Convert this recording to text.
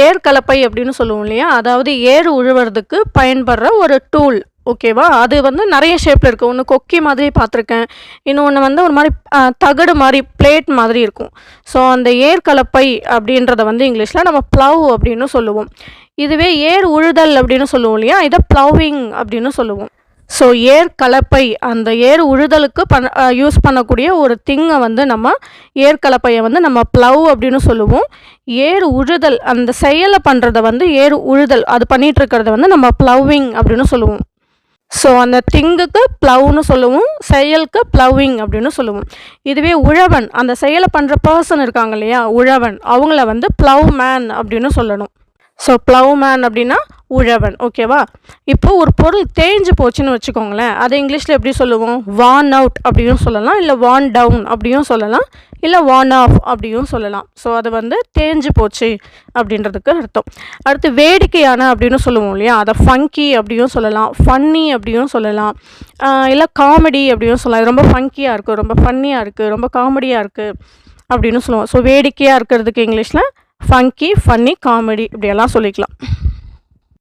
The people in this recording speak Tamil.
ஏர் கலப்பை அப்படின்னு சொல்லுவோம் இல்லையா? அதாவது ஏர் உழுவுறதுக்கு பயன்படுற ஒரு டூல். ஓகேவா? அது வந்து நெறைய ஷேப்ல இருக்கு. ஒண்ணு கொக்கி மாதிரி பார்த்துருக்கேன். இன்னொன்னு வந்து ஒரு மாரி தகடு மாரி பிளேட் மாதிரி இருக்கும். ஸோ அந்த ஏர் கலப்பை அப்படின்றத வந்து இங்கிலீஷ்ல நம்ம ப்ளவ் அப்படின்னு சொல்லுவோம். இதுவே ஏர் உழுதல் அப்படின்னு சொல்லுவோம் இல்லையா? இத ப்ளவிங் அப்படின்னு சொல்லுவோம். ஸோ ஏர் கலப்பை அந்த ஏர் உழுதலுக்கு யூஸ் பண்ணக்கூடிய ஒரு திங்கை வந்து நம்ம ஏர் கலப்பையை வந்து நம்ம ப்ளவ் அப்படின்னு சொல்லுவோம். ஏர் உழுதல் அந்த செயலை பண்ணுறத வந்து ஏர் உழுதல் அது பண்ணிட்டு இருக்கிறத வந்து நம்ம ப்ளவ்விங் அப்படின்னு சொல்லுவோம். ஸோ அந்த திங்குக்கு ப்ளவ்னு சொல்லுவோம், செயலுக்கு ப்ளவ்விங் அப்படின்னு சொல்லுவோம். இதுவே உழவன் அந்த செயலை பண்ணுற பர்சன் இருக்காங்க இல்லையா? உழவன் அவங்கள வந்து ப்ளவ் மேன் அப்படின்னு சொல்லணும். ஸோ ப்ளவ் மேன் அப்படின்னா உழவன். ஓகேவா? இப்போ ஒரு பொருள் தேஞ்சு போச்சுன்னு வச்சுக்கோங்களேன், அதை இங்கிலீஷில் எப்படி சொல்லுவோம்? வார்ன் அவுட் அப்படியும் சொல்லலாம், இல்லை வார்ன் டவுன் அப்படியும் சொல்லலாம், இல்லை வார்ன் ஆஃப் அப்படியும் சொல்லலாம். ஸோ அது வந்து தேஞ்சு போச்சு அப்படின்றதுக்கு அர்த்தம். அடுத்து வேடிக்கையான அப்படின்னு சொல்லுவோம் இல்லையா? அதை ஃபங்கி அப்படியும் சொல்லலாம், ஃபன்னி அப்படியும் சொல்லலாம், இல்லை காமெடி அப்படியும் சொல்லலாம். இது ரொம்ப ஃபங்கியாக இருக்குது, ரொம்ப ஃபன்னியாக இருக்குது, ரொம்ப காமெடியாக இருக்குது அப்படின்னு சொல்லுவோம். ஸோ வேடிக்கையாக இருக்கிறதுக்கு இங்கிலீஷில் ஃபங்கி, ஃபன்னி, காமெடி இப்படியெல்லாம் சொல்லிக்கலாம்.